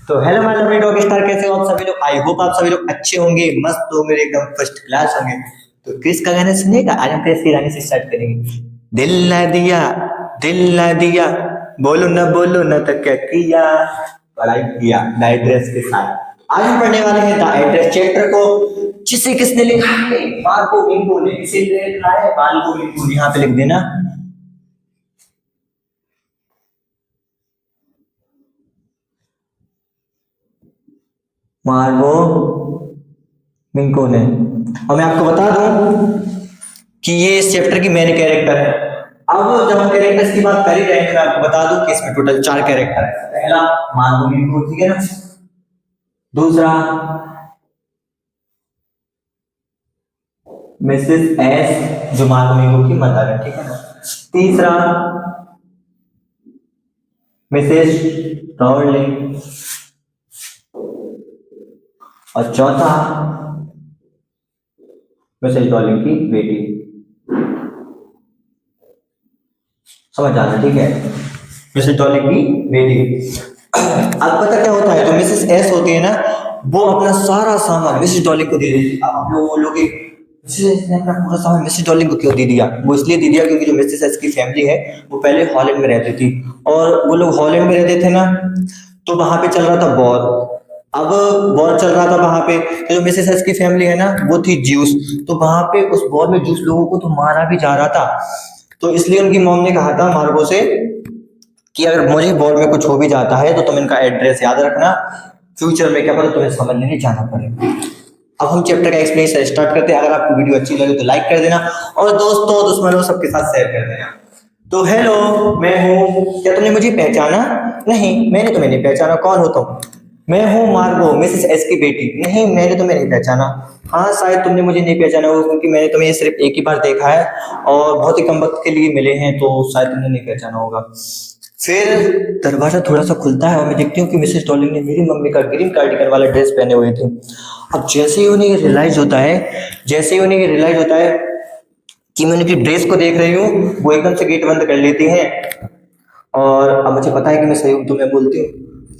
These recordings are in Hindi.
तो hello my lovely dog star, कैसे हो आप सभी लोग। आई होप आप सभी लोग अच्छे होंगे, मस्त होंगे, एकदम फर्स्ट क्लास होंगे। तो किस का गाना सुनिएगा, आज हम किस गाने से स्टार्ट करेंगे। दिल ना दिया, दिल ना दिया, बोलो ना तो क्या किया, पढ़ाई किया द एड्रेस के साथ। आज हम पढ़ने वाले हैं द एड्रेस चैप्टर को, जिसे किसने लिखा है, मार्को विंको ने। इसीलिए लिखा है मार्को विंको, यहाँ पे लिख देना मार्गो मिंको ने। और मैं आपको बता दूं कि ये इस चैप्टर की मेन कैरेक्टर है। अब जब हम कैरेक्टर्स की बात कर ही रहे हैं, तो मैं आपको बता दूं कि इसमें टोटल 4 कैरेक्टर है। पहला मार्गो मिंको, ठीक है ना। दूसरा मिसेस एस, जो मार्गो मिंको की मदर है, ठीक है ना। तीसरा मिसेस रॉलिंग, और चौथा मिसेस डॉलिंग की बेटी। समझ जाना, ठीक है, मिसेस डॉलिंग की बेटी। अब पता क्या होता है, तो मिसेस एस होती है ना, वो अपना सारा सामान मिसेस डॉलिंग को दे देती है। अब लोग लोग मिसेस एस ने अपना पूरा सामान मिसेस डॉलिंग को क्यों दे दिया, वो इसलिए दे दिया क्योंकि जो मिसेस एस की फैमिली है वो पहले हॉलैंड में रहती थी, और वो लोग हॉलैंड में रहते थे ना, तो वहां पे चल रहा था वॉर। अब वॉर चल रहा था वहां पे, तो जो मिसेस एस की फैमिली है ना, वो थी ज्यूस। तो वहां पे उस वॉर में ज्यूस लोगों को तो मारा भी जा रहा था। तो इसलिए उनकी मॉम ने कहा था मार्गो से कि अगर मुझे वॉर में कुछ हो भी जाता है तो तुम इनका एड्रेस याद रखना, फ्यूचर में क्या पता तुम्हें समझ लेने जाना पड़े। अब हम चैप्टर का एक्सप्लेनेशन स्टार्ट करते हैं। अगर आपको वीडियो अच्छी लगे तो लाइक कर देना, और दोस्तों दुश्मनों सबके साथ शेयर कर देना। तो हेलो, मैं हूँ, क्या तुमने मुझे पहचाना? नहीं, मैंने तुम्हें नहीं पहचाना। कौन हो तुम? मैं हूँ मार्गो, मिसेस एस की बेटी। नहीं, मैंने तुम्हें नहीं पहचाना। हाँ, शायद तुमने मुझे नहीं पहचाना होगा, क्योंकि मैंने तुम्हें सिर्फ एक ही बार देखा है और बहुत ही कम वक्त के लिए मिले हैं, तो शायद तुमने नहीं पहचाना होगा। फिर दरवाजा थोड़ा सा खुलता है और मैं देखती हूँ कि मिसेस डॉलिंग ने मेरी मम्मी का ग्रीन कार्डिगन वाला ड्रेस पहने हुए थे। अब जैसे ही उन्हें ये रियलाइज होता है, जैसे ही उन्हें ये रियलाइज होता है कि मैं उनकी ड्रेस को देख रही हूँ, वो एकदम से गेट बंद कर लेती हैं। और अब मुझे पता है कि मैं सही हूँ, तो मैं बोलती हूँ,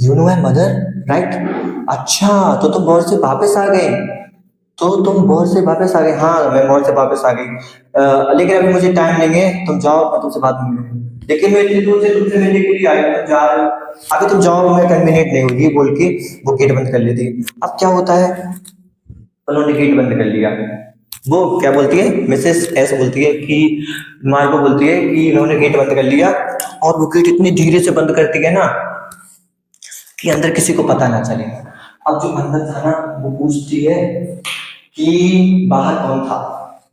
you know my mother, right? अच्छा, तो तुम वॉर से वापस आ गए? तो तुम वॉर से वापस आ गए? हाँ, मैं वॉर से वापस आ गई। लेकिन अभी मुझे टाइम नहीं है, तुम जाओ, मैं तुमसे बाद में मिलूंगी। लेकिन मैं इतनी दूर से तुमसे मिलने के लिए आई हूँ, तुम जा रहे हो, अभी तुम जाओ, मैं कन्वीनियंट नहीं होगी, बोल के वो गेट बंद कर लेती है। अब क्या होता है, उन्होंने गेट बंद कर लिया। वो क्या बोलती है, मिसेस एस बोलती है कि, मार्को बोलती है कि इन्होंने गेट बंद कर लिया, और वो गेट इतनी धीरे से बंद करती है ना कि अंदर किसी को पता ना चले। अब जो अंदर था ना, वो पूछती है कि बाहर कौन था,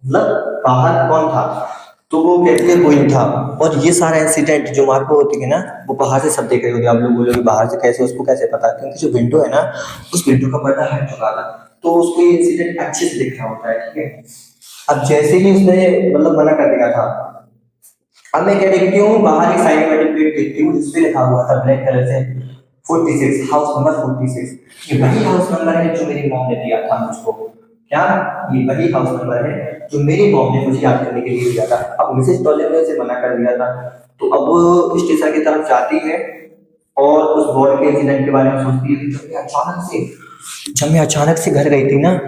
मतलब बाहर कौन था। तो वो कहती है कोई नहीं था। और ये सारा इंसिडेंट जो मार्को होती है ना, वो बाहर से सब देख रही होती है। आप लोग बोलोगे बाहर से कैसे, उसको कैसे पता, क्योंकि जो विंडो है ना, उस विंडो का पर्दा हट चुका था, तो उसको ये इंसिडेंट अच्छे से दिख रहा होता है, ठीक है। अब जैसे ही उसने मतलब मना कर दिया था, अब मैं क्या देखती हूँ, बाहर एक साइड में प्लेट देखती हूँ जिसपे लिखा हुआ था ब्लैक कलर से 46, हाउस नंबर 46। ये वही हाउस नंबर है जो मेरी मॉम ने दिया था मुझको। क्या? ये वही हाउस नंबर है जो मेरी मॉम ने मुझे याद करने के लिए दिया था। अब मिसेस डॉलिंग ने उसे मना कर दिया था, तो अब वो स्टेशन की तरफ जाती है और उस वॉर के इंसिडेंट के बारे में सोचती है। जब मैं अचानक से घर गई थी ना,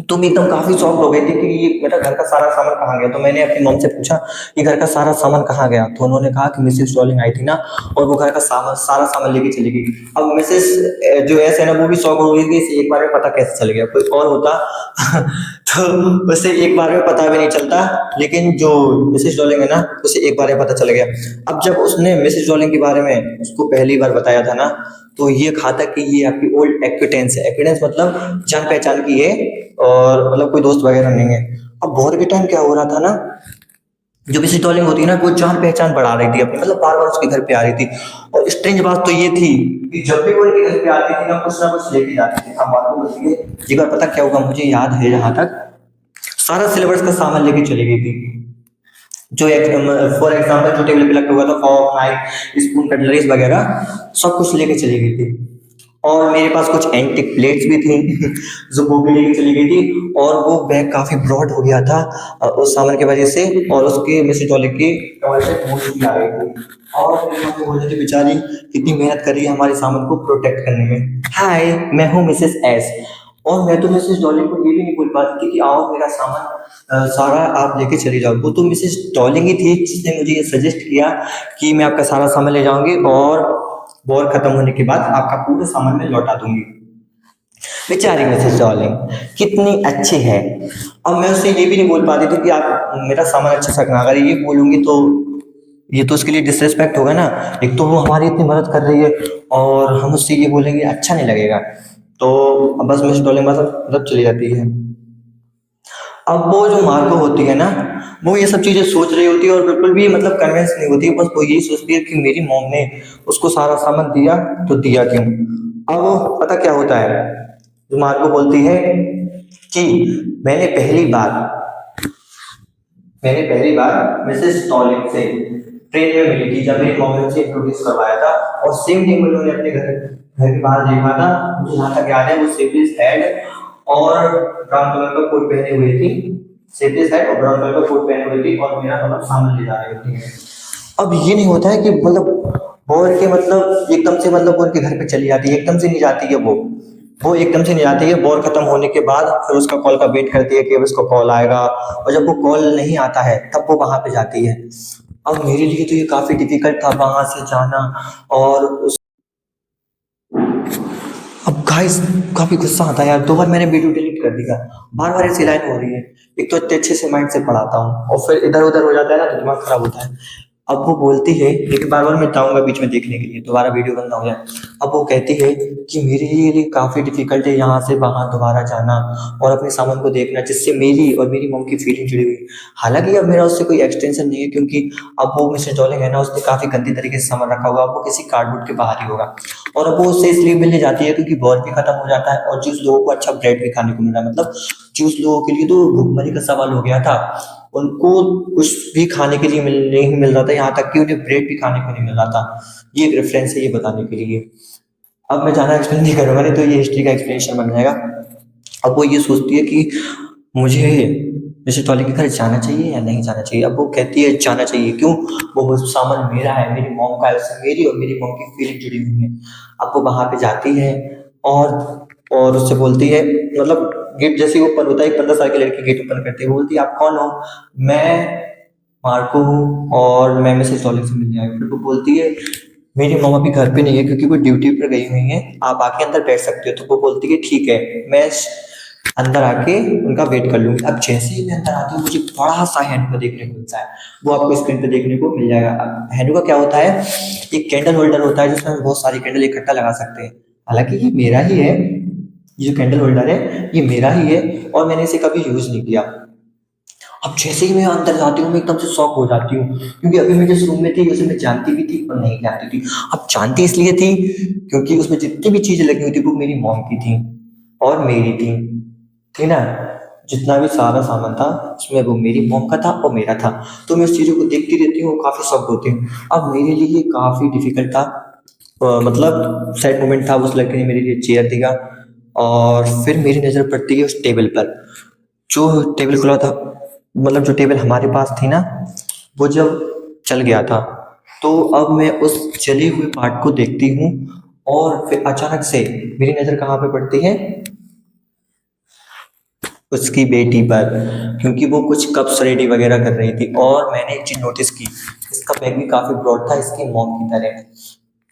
तो मैं एकदम काफी शॉक्ड हो गई थी कि ये मेरा घर का सारा सामान कहाँ गया। तो मैंने अपनी मॉम से पूछा कि घर का सारा सामान कहाँ गया, तो उन्होंने कहा कि मिसेस डॉलिंग आई थी ना, और वो घर का सामान सारा सामान लेके चली गई। अब मिसेस जो है ना, वो भी शॉक हो गई कि इसे एक बार में पता कैसे चल गया, कोई और होता तो उसे एक बार में पता भी नहीं चलता, लेकिन जो मिसेस डॉलिंग है ना, उसे एक बार में पता चल गया। अब जब उसने मिसेस डॉलिंग के बारे में उसको पहली बार बताया था ना, तो ये कहा था कि ये आपकी ओल्ड एक्विटेंस है। एक्विटेंस मतलब जान पहचान की है, और मतलब कोई दोस्त वगैरह नहीं है। अब वॉर के टाइम क्या हो रहा था ना, जो मिसेस डॉलिंग होती है ना, वो जान पहचान बढ़ा रही थी अपनी, मतलब बार बार उसके घर पे आ रही थी। और स्ट्रेंज बात तो ये थी कि जब भी वो उनके घर पे आती थी ना कुछ लेके जाती थी। अब बात बोलती है, एक बार पता क्या होगा, मुझे याद है जहां तक, सारा सिलेबस का सामान लेके चली गई थी। जो फॉर एग्जाम्पल जो टेबल पे रखा हुआ था, फॉर्क नाइफ स्पून कटलरीज वगैरह, सब कुछ लेके चली गई थी। और मेरे पास कुछ एंटिक प्लेट्स भी थी जो वो भी लेके चली गई थी, और वो बैग काफी ब्रॉड हो गया था उस सामान की वजह से, और उसके मिसेस डॉली की कमर से मूंछ भी आ गई थी। और मेरी मम्मी बोल रही थी बेचारी कितनी मेहनत कर रही है हमारे सामान को प्रोटेक्ट करने में। हाय, मैं हूँ मिसेस एस, और मैं तो मिसेस डॉली को ये भी नहीं बोल पाती थी कि आओ मेरा सामान सारा आप लेके चली जाओ। वो तो मिसेस डॉली ही थी जिसने मुझे ये सजेस्ट किया कि मैं आपका सारा सामान ले जाऊंगी और वॉर खत्म होने के बाद आपका पूरा सामान मैं लौटा दूंगी। बेचारी मिसेस डॉर्लिंग कितनी अच्छी है। अब मैं उससे ये भी नहीं बोल पाती थी कि आप मेरा सामान अच्छे से रखना, अगर ये बोलूंगी तो ये तो उसके लिए डिसरिस्पेक्ट होगा ना। एक तो वो हमारी इतनी मदद कर रही है और हम उससे ये बोलेंगे अच्छा नहीं लगेगा। तो अब बस मिसेस डॉर्लिंग बस मतलब चली जाती है। अब वो जो मार्को होती है ना, वो ये सब चीजें सोच रही होती है और बिल्कुल भी मतलब कन्विंस नहीं होती, बस वो यही सोचती है कि मेरी मॉम ने उसको सारा सामान दिया तो दिया क्यों। अब वो पता क्या होता है, जो मार्को बोलती है कि मैंने पहली बार मैंने पहली बार मिसेस टॉलिक से ट्रेन में मिली थी जब मेरी मॉम ने उसे इंट्रोड्यूस करवाया था, और सेम डे उन्होंने अपने घर घर के बाहर देखा था। मुझे जहाँ तक याद है वो सेफ्टी हेड और ब्राउन कलर का कोट पहने हुए थी, सेफ्टी हेड और ब्राउन कलर का कोट पहने हुए थी, और मेरा मतलब सामान ले जा रही होती है। अब ये नहीं होता है कि मतलब बोल के मतलब एकदम से मतलब उनके घर पे चली जाती है, एकदम से नहीं जाती है वो एकदम से नहीं जाती है। वॉर खत्म होने के बाद फिर उसका कॉल का वेट करती है कि अब उसका कॉल आएगा, और जब वो कॉल नहीं आता है तब वो वहां पे जाती है। अब मेरे लिए तो ये काफी डिफिकल्ट था वहां से जाना। और अब गाइस काफी गुस्सा आता है यार, 2 बार मैंने वीडियो डिलीट कर दिया, बार बार ऐसी लाइन हो रही है। एक तो इतने अच्छे से माइंड से पढ़ाता हूँ और फिर इधर उधर हो जाता है ना तो दिमाग खराब होता है। अब वो बोलती है, एक बार मैं जाऊंगा बीच में देखने के लिए दोबारा वीडियो बंद ना हो जाए। अब वो कहती है कि मेरे लिए काफी डिफिकल्ट है यहाँ से वहां दोबारा जाना और अपने सामान को देखना, जिससे मेरी और मेरी मॉम की फीलिंग जुड़ी हुई। हालांकि अब मेरा उससे कोई एक्सटेंशन नहीं है, क्योंकि अब वो मिसेस डॉलिंग है ना, उसने काफी गंदी तरीके से सामान रखा हुआ, अब वो किसी कार्डबोर्ड के बाहर ही होगा। और अब वो उससे इसलिए मिलने जाती है क्योंकि वॉर भी खत्म हो जाता है और जिस लोगों को अच्छा ब्रेड भी खाने को मिल रहा है, मतलब जिस लोगों के लिए तो भुखमरी का सवाल हो गया था, उनको कुछ भी खाने के लिए नहीं मिल रहा था, यहाँ तक कि उन्हें ब्रेड भी खाने को नहीं मिल रहा था। ये एक रेफरेंस है ये बताने के लिए। अब मैं ज़्यादा एक्सप्लेन नहीं करूंगा, नहीं तो ये हिस्ट्री का एक्सप्लेनेशन बन जाएगा। अब वो ये सोचती है कि मुझे जैसे टॉली के घर जाना चाहिए या नहीं जाना चाहिए। अब वो कहती है जाना चाहिए, क्यों, वो सामान मेरा है, मेरी मॉम का है, उससे मेरी और मेरी मॉम की फीलिंग जुड़ी हुई है। अब वो वहां पे जाती है और उससे बोलती है, मतलब गेट जैसे ही ओपन होता है, एक 15 साल की लड़की गेट ओपन करती है, वो बोलती है आप कौन हो। मैं मार्को हूँ और मैं मिसेस टॉलिक से मिलने आई हूँ। फिर वो बोलती है मेरी मॉम अभी घर पे नहीं है क्योंकि वो ड्यूटी पर गई हुई है, आप आके अंदर बैठ सकते हो। तो वो बोलती है ठीक है, मैं अंदर आके उनका वेट कर लूंगी। अब जैसे ही मैं अंदर आती हूँ मुझे बड़ा सा हैंड को देखने को मिलता है, वो आपको स्क्रीन पे देखने को मिल जाएगा। अब हैंड का क्या होता है, एक कैंडल होल्डर होता है जिसमें हम बहुत सारी कैंडल इकट्ठा लगा सकते हैं। हालांकि ये मेरा ही है, ये जो कैंडल होल्डर है ये मेरा ही है और मैंने इसे कभी यूज नहीं किया। अब जैसे ही मैं अंदर जाती हूँ मैं एकदम से शॉक हो जाती हूँ, क्योंकि अभी मैं जिस रूम में थी उसे मैं जानती भी थी और नहीं जानती थी। अब जानती इसलिए थी क्योंकि उसमें जितनी भी चीजें लगी हुई थी वो मेरी मॉम की थी और मेरी थी, ठीक ना। जितना भी सारा सामान था उसमें वो मेरी मॉम का था और मेरा था। तो मैं उस चीजों को देखती रहती हूँ, काफी शॉक होती हूँ। अब मेरे लिए काफी डिफिकल्ट था, मतलब सैड मोमेंट था। उस लड़के ने मेरे लिए चेयर दिया और फिर मेरी नजर पड़ती है उस टेबल पर, जो टेबल खुला था, मतलब जो टेबल हमारे पास थी ना, वो जब चल गया था। तो अब मैं उस जले हुए पार्ट को देखती हूँ और फिर अचानक से मेरी नजर कहाँ पे पड़ती है, उसकी बेटी पर, क्योंकि वो कुछ कप्स रेडी वगैरह कर रही थी। और मैंने एक चीज नोटिस की, इसका बैग भी काफी ब्रॉड था इसकी मॉम की तरह।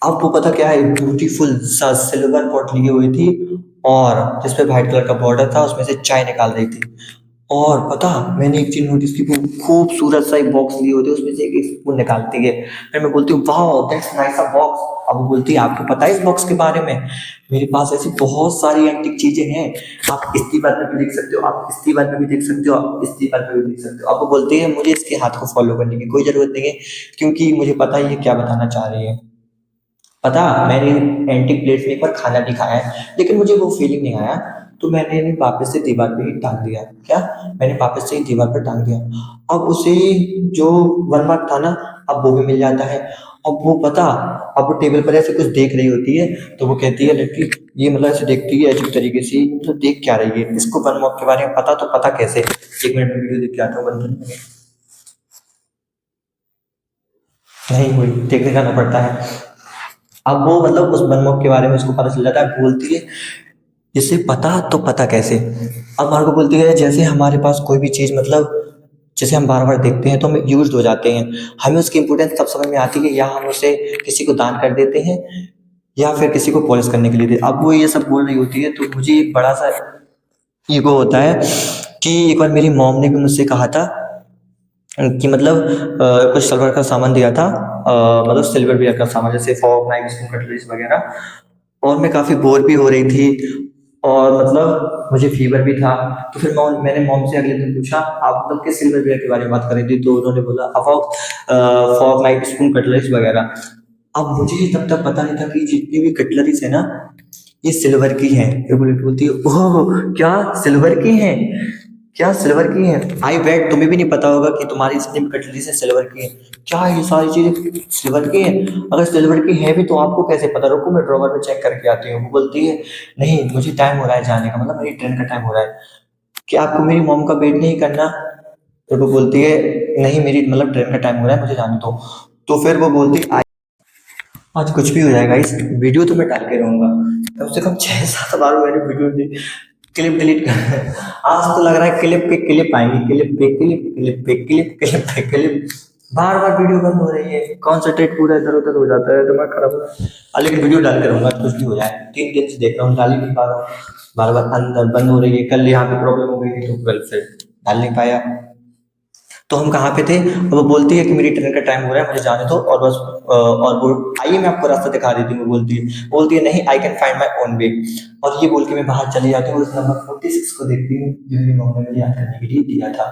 अब वो पता क्या है, ब्यूटीफुल सा सिल्वर पॉट लिए हुई थी और जिसपे व्हाइट कलर का बॉर्डर था, उसमें से चाय निकाल रही थी। और पता, मैंने एक चीज नोटिस की, वो खूबसूरत सा एक बॉक्स लिए होते उसमें से एक स्पून निकालती है। फिर मैं बोलती हूँ वाह दैट्स नाइस अ बॉक्स। अब वो बोलती है आपको पता है इस बॉक्स के बारे में, मेरे पास ऐसी बहुत सारी एंटिक चीजें हैं, आप इस दीवार पे भी देख सकते हो, आप इस दीवार पे भी देख सकते हो, आप इस दीवार पे भी देख सकते हो। अब वो बोलती है मुझे इसके हाथ को फॉलो करने की कोई जरूरत नहीं है, क्योंकि मुझे पता है ये क्या बताना चाह रही है। पता, मैंने एंटीक प्लेट में एक बार खाना भी खाया है लेकिन मुझे वो फीलिंग नहीं आया, तो मैंने इन्हें वापस से दीवार पे ही टांग दिया। क्या, मैंने वापस से ही दीवार पर टांग दिया। अब उसे जो वन मार्क था ना, अब वो भी मिल जाता है। अब वो पता, अब वो टेबल पर ऐसे कुछ देख रही होती है, तो वो कहती है लड़की, ये मतलब ऐसे देखती है अजीब तरीके से, मतलब देख क्या रही है, इसको वन मॉप के बारे में पता, तो पता कैसे। 1 मिनट में वीडियो देख के आता हूँ, बंद नहीं हुई, देखने जाना पड़ता है। अब वो मतलब उस वन मॉप के बारे में उसको पता चल जाता है, बोलती है इसे पता, तो पता कैसे। अब हमारे को बोलती है जैसे हमारे पास कोई भी चीज़ मतलब जैसे हम बार बार देखते हैं तो हम यूज्ड हो जाते हैं, हमें उसकी इंपॉर्टेंस तब समझ में आती है या हम उसे किसी को दान कर देते हैं या फिर किसी को पॉलिश करने के लिए दे। अब वो ये सब बोल रही होती है तो मुझे एक बड़ा सा ईगो होता है कि एक बार मेरी मॉम ने भी मुझसे कहा था कि मतलब कुछ सिल्वर का सामान दिया था, मतलब सिल्वर वेयर का सामान जैसे फॉर्क नाइफ स्पून कटलरीज वगैरह, और मैं काफ़ी बोर भी हो रही थी और मतलब मुझे फीवर भी था। तो फिर मैंने मॉम से अगले दिन पूछा आप मतलब किस सिल्वर वेयर के बारे में बात कर रही थी, तो उन्होंने बोला about fork knife spoon cutleries वगैरह। अब मुझे तब तक पता नहीं था कि जितनी भी कटलरीज है ना ये सिल्वर की है। फिर बोलती है ओह क्या सिल्वर की है, क्या सिल्वर की है, आई बेट तुम्हें भी नहीं पता होगा कि तुम्हारी जितनी भी कटलरी से सिल्वर की है। क्या ये सारी चीजें सिल्वर की है, अगर सिल्वर की है भी तो आपको कैसे पता, रुको मैं ड्रॉवर में चेक करके आती हूँ। वो बोलती है नहीं मुझे टाइम हो रहा है जाने का, मतलब मेरी ट्रेन का टाइम हो रहा है, कि आपको मेरी मॉम का वेट नहीं करना। तो वो बोलती है नहीं मेरी मतलब ट्रेन का टाइम हो रहा है मुझे जाने दो। तो फिर वो बोलती आज कुछ भी हो जाएगा, इस वीडियो तो मैं डाल के रहूंगा। कम से कम 6-7 बार मैंने वीडियो क्लिप डिलीट कर आज तो लग रहा है क्लिप पे क्लिप आएंगी, क्लिप पे क्लिप, क्लिप पे क्लिप, क्लिप पे क्लिप, बार बार वीडियो बंद हो रही है, कॉन्सेंट्रेट पूरा इधर उधर हो जाता है, दिमाग खराब हो रहा है। लेकिन वीडियो डाल के रहूंगा कुछ भी हो जाए, 3 दिन से देख रहा हूँ डाल ही नहीं पा रहा हूँ, बार बार अंदर बंद हो रही है। कल यहाँ पे प्रॉब्लम हो गई थी तो कल फिर डाल नहीं पाया। तो हम कहाँ पे थे, वो बोलती है कि मेरी ट्रेन का टाइम हो रहा है मुझे जाने दो और बस और वो आइए मैं आपको रास्ता दिखा देती हूँ। वो बोलती है नहीं I can find my own way. और ये बोल के मैं बाहर चली जाती हूँ और उस नंबर 46 को देखती हूँ जो मेरी मम्मी ने मुझे याद करने के लिए दिया था।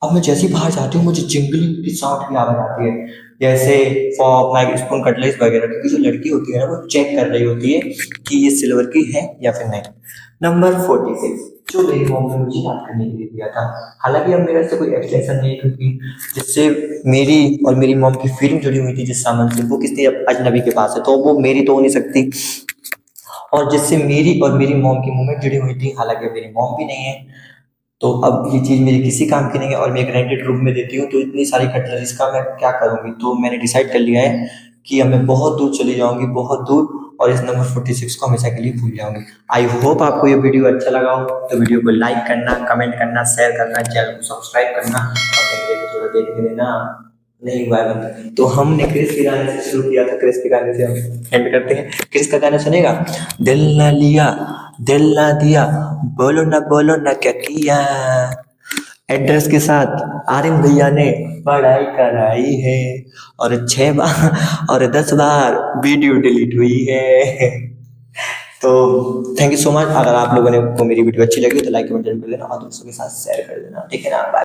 अब मैं जैसे ही बाहर जाती हूँ मुझे जिंगलिंग की साउंड की आवाज आती है, जैसे फॉर्क नाइफ स्पून कटलेट्स वगैरह, क्योंकि जो लड़की होती है ना वो चेक कर रही होती है कि ये सिल्वर की है या फिर नहीं। नंबर 46 जो मेरी मॉम ने मुझे याद करने के लिए दिया था। हालांकि अब मेरे से कोई एक्सटेंशन नहीं है क्योंकि जिससे मेरी और मेरी मॉम की फीलिंग जुड़ी हुई थी जिस सामान से, वो किसी अजनबी के पास है तो वो मेरी तो हो नहीं सकती, और जिससे मेरी और मेरी मॉम की मूवमेंट जुड़ी हुई थी, हालांकि मेरी मॉम भी नहीं है। तो अब ये चीज़ मेरी किसी काम की नहीं है और मैं एक रेंटेड रूम में देती हूँ, तो इतनी सारी कटलरीज का मैं क्या करूँगी। तो मैंने डिसाइड कर लिया है कि अब मैं बहुत दूर चली जाऊँगी, बहुत दूर, और इस नंबर 46 को हमेशा के लिए भूल जाऊँगी। आई होप आपको ये वीडियो अच्छा लगा हो, तो वीडियो को लाइक करना, कमेंट करना, शेयर करना, चैनल को सब्सक्राइब करना और मेरे को थोड़ा देखने देना। नहीं हुआ है बंद। तो हमने क्रिस के गाने से शुरू किया था, क्रिस के गाने से हम एंड करते हैं। क्रिस का गाना सुनेगा, दिल ना लिया दिल ना दिया, बोलो ना क्या किया, एड्रेस के साथ आरिम भैया ने पढ़ाई कराई है और 6 बार और 10 बार वीडियो डिलीट हुई है। तो थैंक यू सो मच। अगर आप लोगों ने को मेरी वीडियो अच्छी लगी तो लाइक कमेंट जरूर कर देना और दोस्तों के साथ शेयर कर देना, ठीक है ना। बाय।